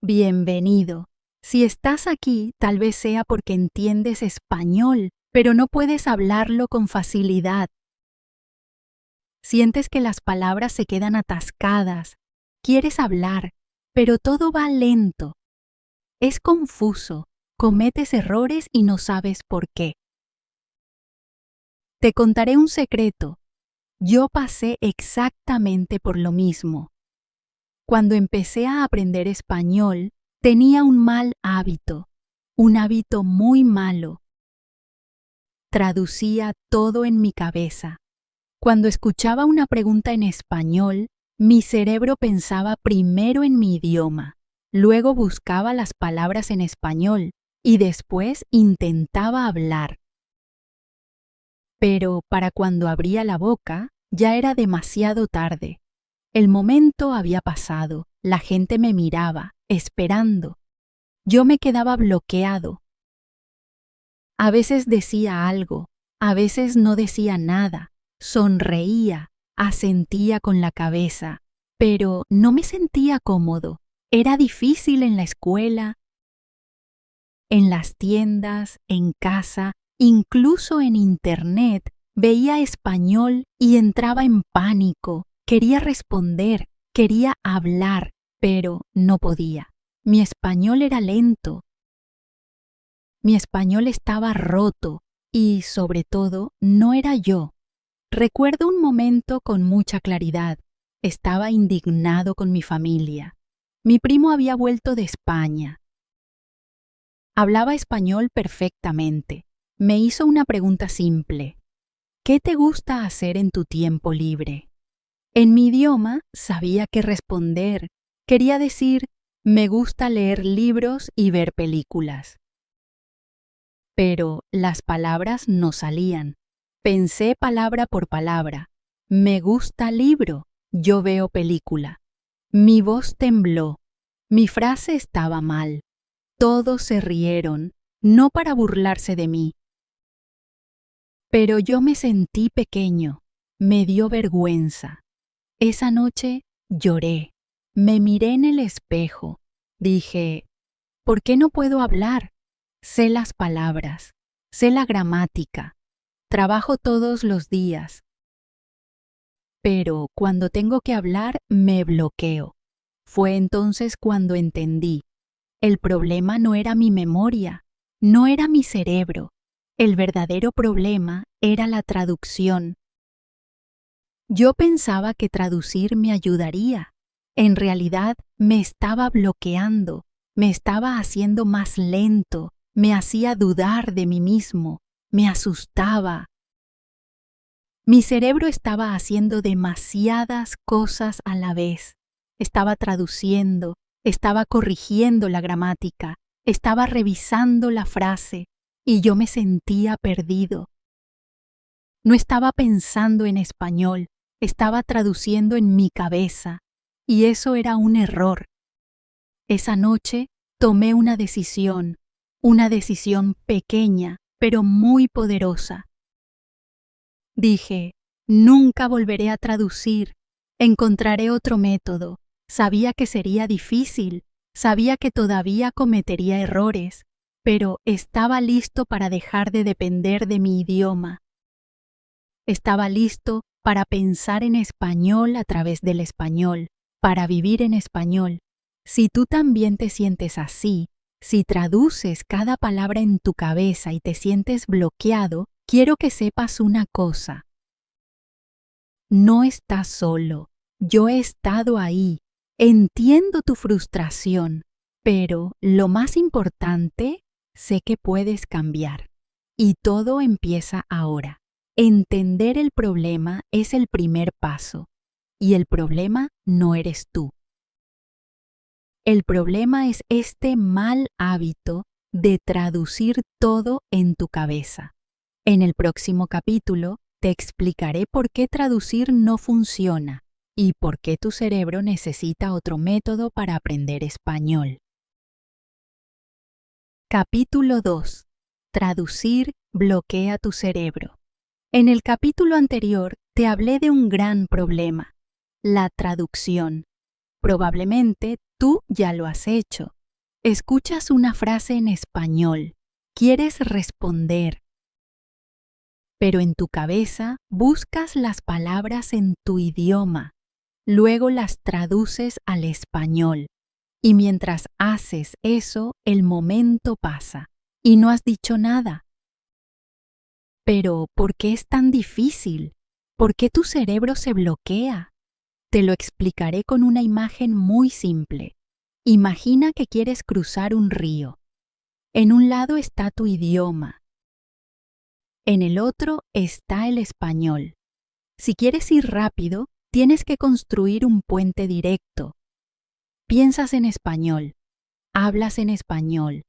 Bienvenido. Si estás aquí, tal vez sea porque entiendes español, pero no puedes hablarlo con facilidad. Sientes que las palabras se quedan atascadas. Quieres hablar, pero todo va lento. Es confuso, cometes errores y no sabes por qué. Te contaré un secreto. Yo pasé exactamente por lo mismo. Cuando empecé a aprender español, tenía un mal hábito, un hábito muy malo. Traducía todo en mi cabeza. Cuando escuchaba una pregunta en español, mi cerebro pensaba primero en mi idioma, luego buscaba las palabras en español y después intentaba hablar. Pero para cuando abría la boca, ya era demasiado tarde. El momento había pasado, la gente me miraba, esperando. Yo me quedaba bloqueado. A veces decía algo, a veces no decía nada, sonreía, asentía con la cabeza, pero no me sentía cómodo. Era difícil en la escuela, en las tiendas, en casa, incluso en internet. Veía español y entraba en pánico. Quería responder, quería hablar, pero no podía. Mi español era lento. Mi español estaba roto y, sobre todo, no era yo. Recuerdo un momento con mucha claridad. Estaba indignado con mi familia. Mi primo había vuelto de España. Hablaba español perfectamente. Me hizo una pregunta simple. ¿Qué te gusta hacer en tu tiempo libre? En mi idioma sabía qué responder. Quería decir, me gusta leer libros y ver películas. Pero las palabras no salían. Pensé palabra por palabra. Me gusta libro, yo veo película. Mi voz tembló. Mi frase estaba mal. Todos se rieron, no para burlarse de mí. Pero yo me sentí pequeño. Me dio vergüenza. Esa noche lloré. Me miré en el espejo. Dije, ¿por qué no puedo hablar? Sé las palabras, sé la gramática, trabajo todos los días. Pero cuando tengo que hablar, me bloqueo. Fue entonces cuando entendí. El problema no era mi memoria, no era mi cerebro. El verdadero problema era la traducción. Yo pensaba que traducir me ayudaría. En realidad, me estaba bloqueando, me estaba haciendo más lento, me hacía dudar de mí mismo, me asustaba. Mi cerebro estaba haciendo demasiadas cosas a la vez. Estaba traduciendo, estaba corrigiendo la gramática, estaba revisando la frase, y yo me sentía perdido. No estaba pensando en español, estaba traduciendo en mi cabeza, y eso era un error. Esa noche tomé una decisión pequeña, pero muy poderosa. Dije, nunca volveré a traducir, encontraré otro método. Sabía que sería difícil, sabía que todavía cometería errores, pero estaba listo para dejar de depender de mi idioma. Estaba listo para pensar en español a través del español, para vivir en español. Si tú también te sientes así, si traduces cada palabra en tu cabeza y te sientes bloqueado, quiero que sepas una cosa. No estás solo. Yo he estado ahí. Entiendo tu frustración, pero lo más importante, sé que puedes cambiar. Y todo empieza ahora. Entender el problema es el primer paso, y el problema no eres tú. El problema es este mal hábito de traducir todo en tu cabeza. En el próximo capítulo te explicaré por qué traducir no funciona y por qué tu cerebro necesita otro método para aprender español. Capítulo 2. Traducir bloquea tu cerebro. En el capítulo anterior te hablé de un gran problema, la traducción. Probablemente Tú ya lo has hecho. Escuchas una frase en español. Quieres responder, pero en tu cabeza buscas las palabras en tu idioma. Luego las traduces al español. Y mientras haces eso, el momento pasa. Y no has dicho nada. Pero, ¿por qué es tan difícil? ¿Por qué tu cerebro se bloquea? Te lo explicaré con una imagen muy simple. Imagina que quieres cruzar un río. En un lado está tu idioma. En el otro está el español. Si quieres ir rápido, tienes que construir un puente directo. Piensas en español, hablas en español.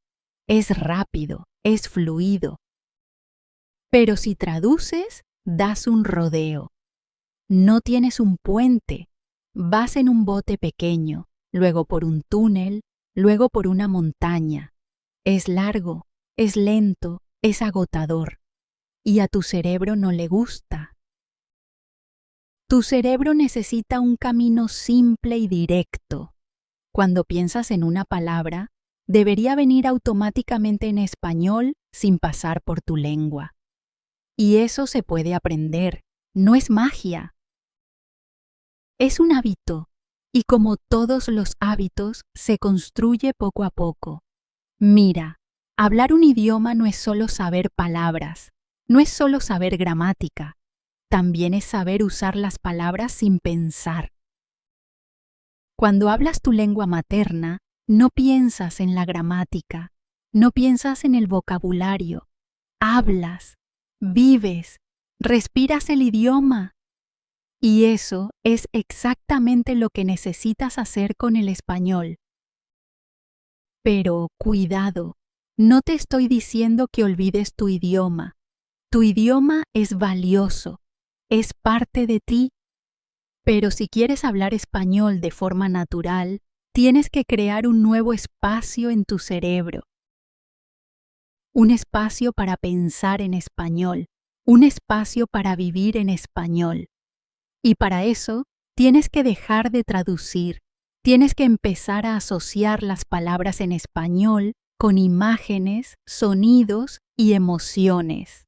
Es rápido, es fluido. Pero si traduces, das un rodeo. No tienes un puente. Vas en un bote pequeño, luego por un túnel, luego por una montaña. Es largo, es lento, es agotador. Y a tu cerebro no le gusta. Tu cerebro necesita un camino simple y directo. Cuando piensas en una palabra, debería venir automáticamente en español sin pasar por tu lengua. Y eso se puede aprender, no es magia. Es un hábito, y como todos los hábitos, se construye poco a poco. Mira, hablar un idioma no es solo saber palabras, no es solo saber gramática, también es saber usar las palabras sin pensar. Cuando hablas tu lengua materna, no piensas en la gramática, no piensas en el vocabulario, hablas, vives, respiras el idioma. Y eso es exactamente lo que necesitas hacer con el español. Pero cuidado, no te estoy diciendo que olvides tu idioma. Tu idioma es valioso, es parte de ti. Pero si quieres hablar español de forma natural, tienes que crear un nuevo espacio en tu cerebro. Un espacio para pensar en español, un espacio para vivir en español. Y para eso, tienes que dejar de traducir, tienes que empezar a asociar las palabras en español con imágenes, sonidos y emociones.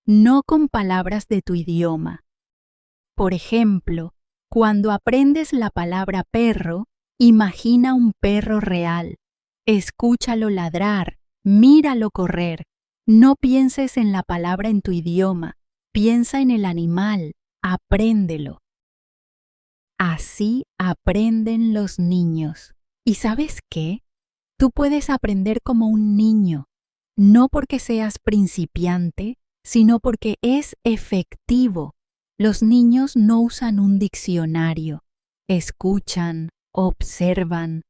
No con palabras de tu idioma. Por ejemplo, cuando aprendes la palabra perro, imagina un perro real. Escúchalo ladrar, míralo correr. No pienses en la palabra en tu idioma, piensa en el animal. Apréndelo. Así aprenden los niños. ¿Y sabes qué? Tú puedes aprender como un niño, no porque seas principiante, sino porque es efectivo. Los niños no usan un diccionario, escuchan, observan,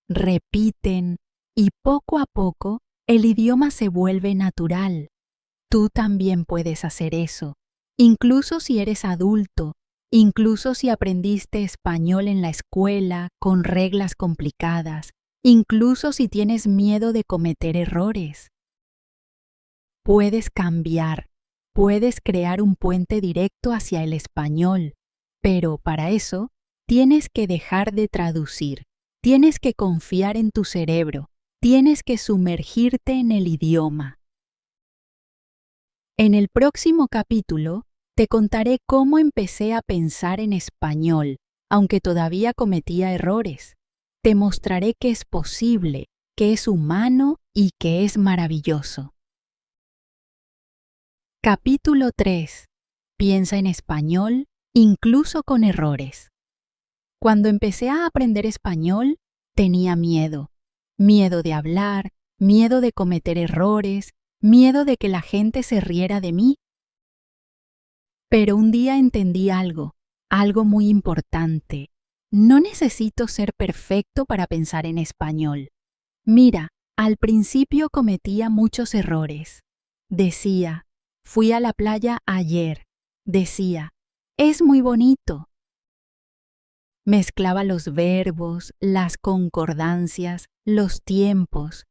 repiten y poco a poco el idioma se vuelve natural. Tú también puedes hacer eso. Incluso si eres adulto, incluso si aprendiste español en la escuela con reglas complicadas, incluso si tienes miedo de cometer errores. Puedes cambiar, puedes crear un puente directo hacia el español, pero para eso tienes que dejar de traducir, tienes que confiar en tu cerebro, tienes que sumergirte en el idioma. En el próximo capítulo, te contaré cómo empecé a pensar en español, aunque todavía cometía errores. Te mostraré que es posible, que es humano y que es maravilloso. Capítulo 3. Piensa en español, incluso con errores. Cuando empecé a aprender español, tenía miedo. Miedo de hablar, miedo de cometer errores, miedo de que la gente se riera de mí. Pero un día entendí algo muy importante. No necesito ser perfecto para pensar en español. Mira, al principio cometía muchos errores. Decía, fui a la playa ayer. Decía, es muy bonito. Mezclaba los verbos, las concordancias, los tiempos.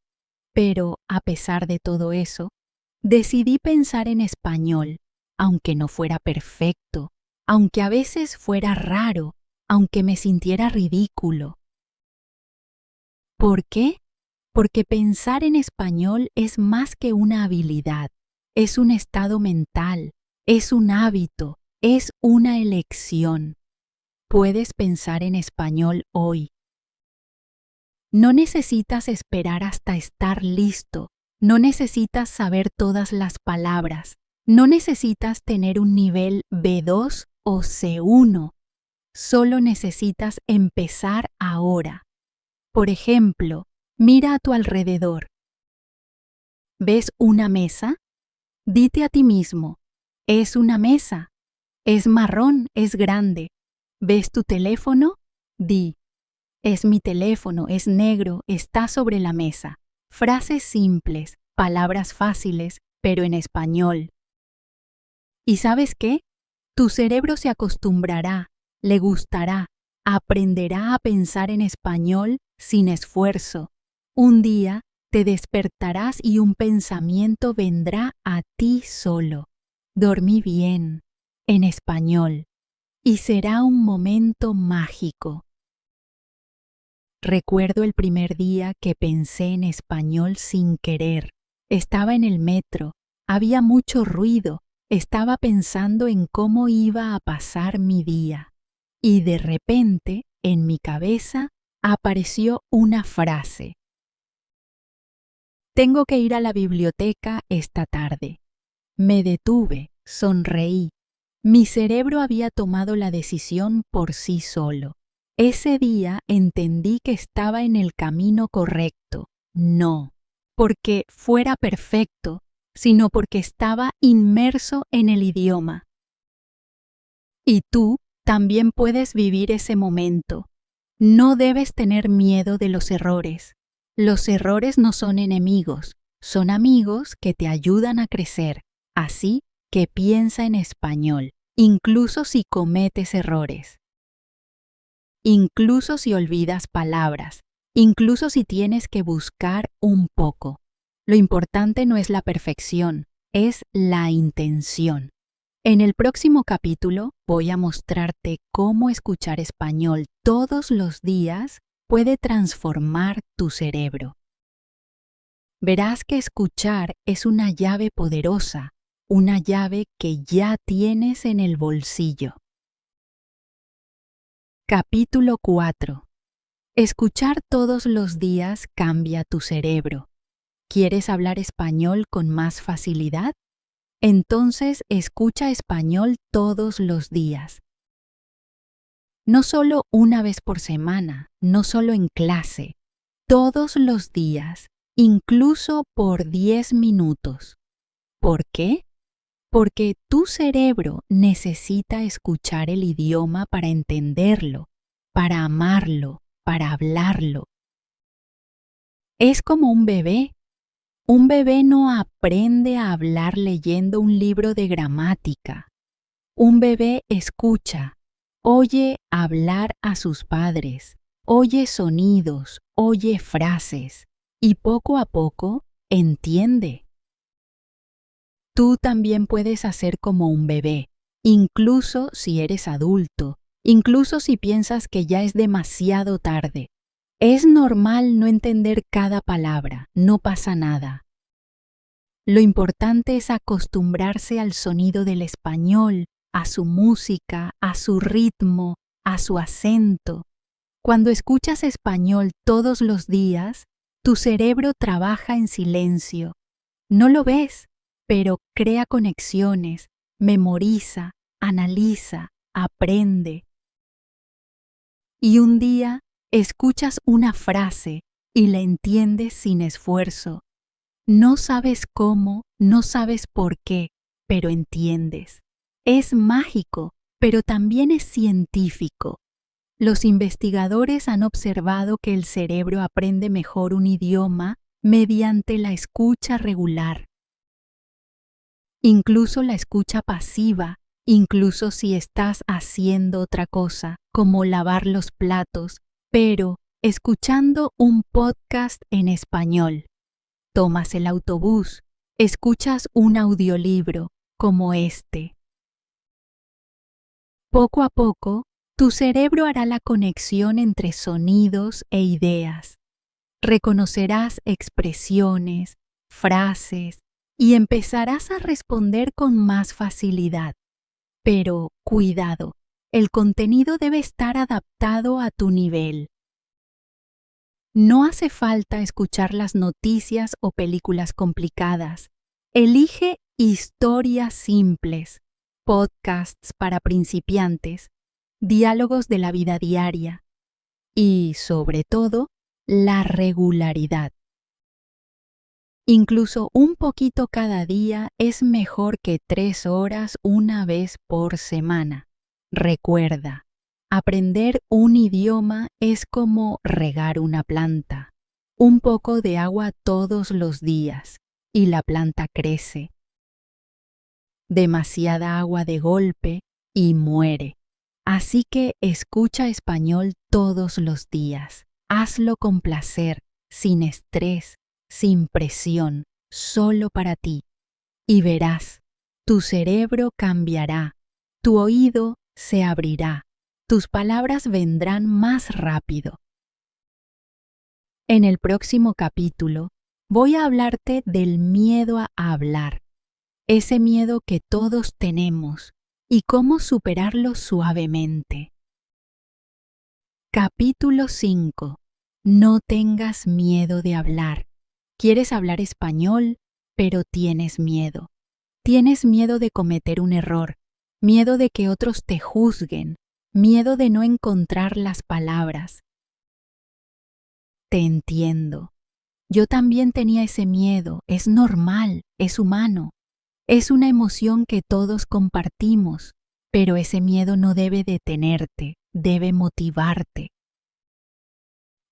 Pero, a pesar de todo eso, decidí pensar en español, aunque no fuera perfecto, aunque a veces fuera raro, aunque me sintiera ridículo. ¿Por qué? Porque pensar en español es más que una habilidad, es un estado mental, es un hábito, es una elección. Puedes pensar en español hoy. No necesitas esperar hasta estar listo, no necesitas saber todas las palabras, no necesitas tener un nivel B2 o C1, solo necesitas empezar ahora. Por ejemplo, mira a tu alrededor. ¿Ves una mesa? Dite a ti mismo, es una mesa, es marrón, es grande. ¿Ves tu teléfono? Di, es mi teléfono, es negro, está sobre la mesa. Frases simples, palabras fáciles, pero en español. ¿Y sabes qué? Tu cerebro se acostumbrará, le gustará, aprenderá a pensar en español sin esfuerzo. Un día te despertarás y un pensamiento vendrá a ti solo. Dormí bien, en español, y será un momento mágico. Recuerdo el primer día que pensé en español sin querer. Estaba en el metro, había mucho ruido, estaba pensando en cómo iba a pasar mi día. Y de repente, en mi cabeza, apareció una frase. Tengo que ir a la biblioteca esta tarde. Me detuve, sonreí. Mi cerebro había tomado la decisión por sí solo. Ese día entendí que estaba en el camino correcto. No porque fuera perfecto, sino porque estaba inmerso en el idioma. Y tú también puedes vivir ese momento. No debes tener miedo de los errores. Los errores no son enemigos, son amigos que te ayudan a crecer. Así que piensa en español, incluso si cometes errores. Incluso si olvidas palabras, incluso si tienes que buscar un poco. Lo importante no es la perfección, es la intención. En el próximo capítulo voy a mostrarte cómo escuchar español todos los días puede transformar tu cerebro. Verás que escuchar es una llave poderosa, una llave que ya tienes en el bolsillo. Capítulo 4. Escuchar todos los días cambia tu cerebro. ¿Quieres hablar español con más facilidad? Entonces escucha español todos los días. No solo una vez por semana, no solo en clase, todos los días, incluso por 10 minutos. ¿Por qué? Porque tu cerebro necesita escuchar el idioma para entenderlo, para amarlo, para hablarlo. Es como un bebé. Un bebé no aprende a hablar leyendo un libro de gramática. Un bebé escucha, oye hablar a sus padres, oye sonidos, oye frases y poco a poco entiende. Tú también puedes hacer como un bebé, incluso si eres adulto, incluso si piensas que ya es demasiado tarde. Es normal no entender cada palabra, no pasa nada. Lo importante es acostumbrarse al sonido del español, a su música, a su ritmo, a su acento. Cuando escuchas español todos los días, tu cerebro trabaja en silencio. No lo ves, pero crea conexiones, memoriza, analiza, aprende. Y un día escuchas una frase y la entiendes sin esfuerzo. No sabes cómo, no sabes por qué, pero entiendes. Es mágico, pero también es científico. Los investigadores han observado que el cerebro aprende mejor un idioma mediante la escucha regular. Incluso la escucha pasiva, incluso si estás haciendo otra cosa, como lavar los platos, pero escuchando un podcast en español. Tomas el autobús, escuchas un audiolibro como este. Poco a poco, Tu cerebro hará la conexión entre sonidos e ideas. Reconocerás expresiones, frases y empezarás a responder con más facilidad. Pero, cuidado, el contenido debe estar adaptado a tu nivel. No hace falta escuchar las noticias o películas complicadas. Elige historias simples, podcasts para principiantes, diálogos de la vida diaria y, sobre todo, la regularidad. Incluso un poquito cada día es mejor que 3 horas una vez por semana. Recuerda, aprender un idioma es como regar una planta. Un poco de agua todos los días y la planta crece. Demasiada agua de golpe y muere. Así que escucha español todos los días. Hazlo con placer, sin estrés, sin presión, solo para ti. Y verás, tu cerebro cambiará, tu oído se abrirá, tus palabras vendrán más rápido. En el próximo capítulo voy a hablarte del miedo a hablar, ese miedo que todos tenemos y cómo superarlo suavemente. Capítulo 5. No tengas miedo de hablar. Quieres hablar español, pero tienes miedo. Tienes miedo de cometer un error, miedo de que otros te juzguen, miedo de no encontrar las palabras. Te entiendo. Yo también tenía ese miedo, es normal, es humano. Es una emoción que todos compartimos, pero ese miedo no debe detenerte, debe motivarte.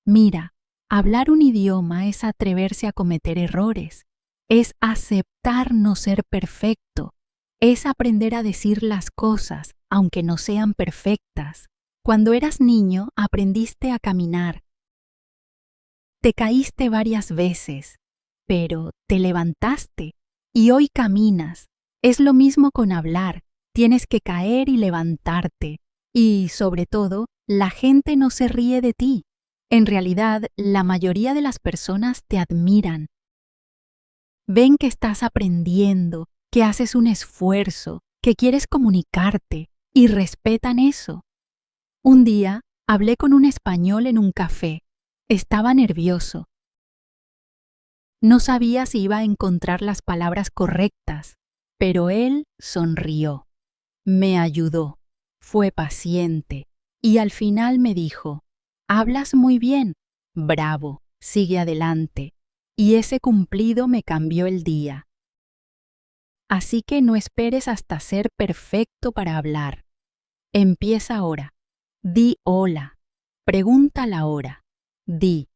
Mira, hablar un idioma es atreverse a cometer errores, es aceptar no ser perfecto, es aprender a decir las cosas, aunque no sean perfectas. Cuando eras niño, aprendiste a caminar. Te caíste varias veces, pero te levantaste y hoy caminas. Es lo mismo con hablar, tienes que caer y levantarte. Y, sobre todo, la gente no se ríe de ti. En realidad, la mayoría de las personas te admiran. Ven que estás aprendiendo, que haces un esfuerzo, que quieres comunicarte, y respetan eso. Un día, hablé con un español en un café. Estaba nervioso. No sabía si iba a encontrar las palabras correctas, pero él sonrió. Me ayudó, fue paciente, y al final me dijo: «Hablas muy bien, bravo, sigue adelante», y ese cumplido me cambió el día. Así que no esperes hasta ser perfecto para hablar. Empieza ahora. Di hola, pregunta la hora. Di: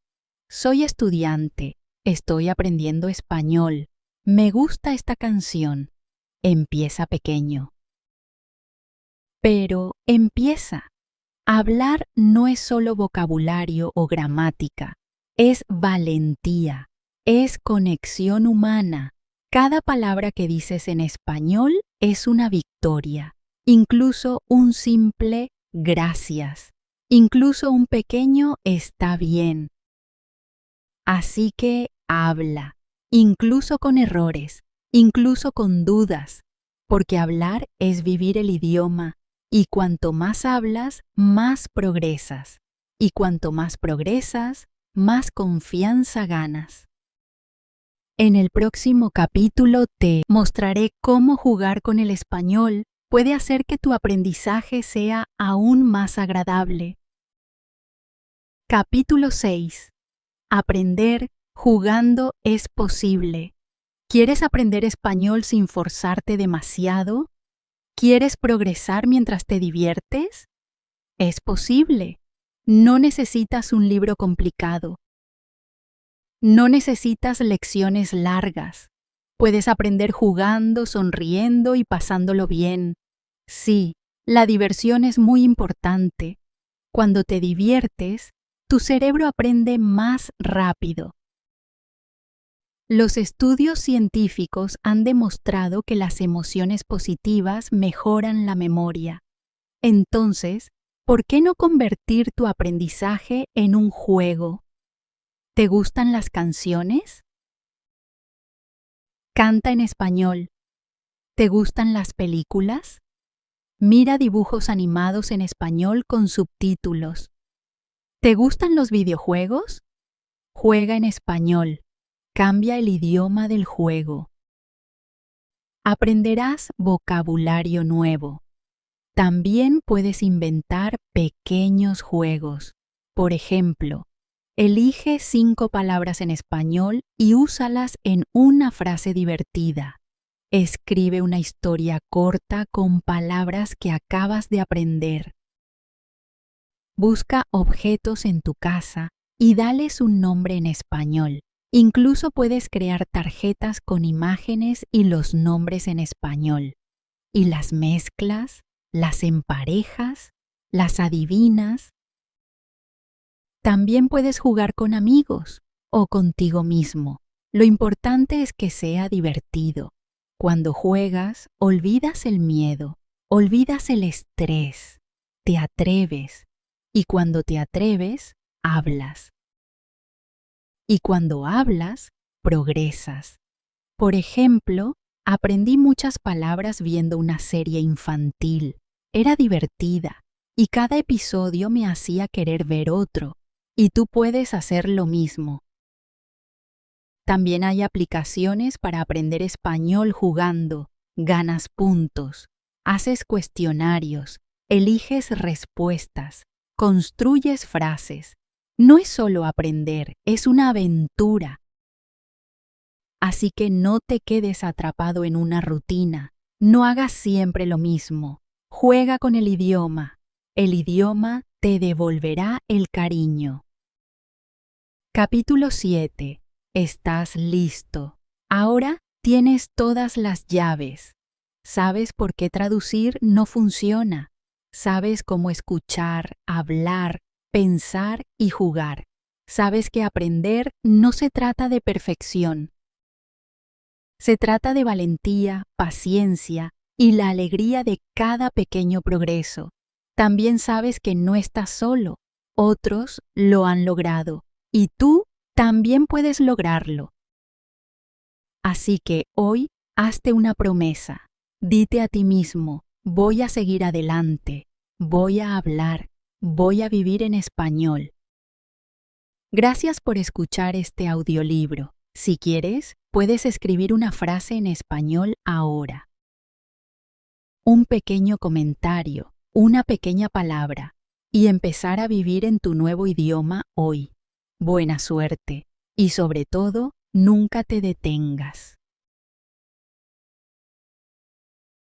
«Soy estudiante, estoy aprendiendo español, me gusta esta canción». Empieza pequeño. Pero empieza. Hablar no es solo vocabulario o gramática, es valentía, es conexión humana. Cada palabra que dices en español es una victoria, incluso un simple gracias, incluso un pequeño está bien. Así que habla, incluso con errores, incluso con dudas, porque hablar es vivir el idioma. Y cuanto más hablas, más progresas. Y cuanto más progresas, más confianza ganas. En el próximo capítulo te mostraré cómo jugar con el español puede hacer que tu aprendizaje sea aún más agradable. Capítulo 6. Aprender jugando es posible. ¿Quieres aprender español sin forzarte demasiado? ¿Quieres progresar mientras te diviertes? Es posible. No necesitas un libro complicado. No necesitas lecciones largas. Puedes aprender jugando, sonriendo y pasándolo bien. Sí, la diversión es muy importante. Cuando te diviertes, tu cerebro aprende más rápido. Los estudios científicos han demostrado que las emociones positivas mejoran la memoria. Entonces, ¿Por qué no convertir tu aprendizaje en un juego? ¿Te gustan las canciones? Canta en español. ¿Te gustan las películas? Mira dibujos animados en español con subtítulos. ¿Te gustan los videojuegos? Juega en español. Cambia el idioma del juego. Aprenderás vocabulario nuevo. También puedes inventar pequeños juegos. Por ejemplo, elige 5 palabras en español y úsalas en una frase divertida. Escribe una historia corta con palabras que acabas de aprender. Busca objetos en tu casa y dales un nombre en español. Incluso puedes crear tarjetas con imágenes y los nombres en español. Y las mezclas, las emparejas, las adivinas. También puedes jugar con amigos o contigo mismo. Lo importante es que sea divertido. Cuando juegas, olvidas el miedo, olvidas el estrés, te atreves. Y cuando te atreves, hablas. Y cuando hablas, progresas. Por ejemplo, aprendí muchas palabras viendo una serie infantil. Era divertida y cada episodio me hacía querer ver otro. Y tú puedes hacer lo mismo. También hay aplicaciones para aprender español jugando. Ganas puntos, haces cuestionarios, eliges respuestas, construyes frases. No es solo aprender, es una aventura. Así que no te quedes atrapado en una rutina. No hagas siempre lo mismo. Juega con el idioma. El idioma te devolverá el cariño. Capítulo 7. Estás listo. Ahora tienes todas las llaves. Sabes por qué traducir no funciona. Sabes cómo escuchar, hablar, pensar y jugar. Sabes que aprender no se trata de perfección. Se trata de valentía, paciencia y la alegría de cada pequeño progreso. También sabes que no estás solo. Otros lo han logrado y tú también puedes lograrlo. Así que hoy hazte una promesa. Dite a ti mismo, voy a seguir adelante, voy a hablar, voy a vivir en español. Gracias por escuchar este audiolibro. Si quieres, puedes escribir una frase en español ahora. Un pequeño comentario, una pequeña palabra, y empezar a vivir en tu nuevo idioma hoy. Buena suerte y sobre todo, nunca te detengas.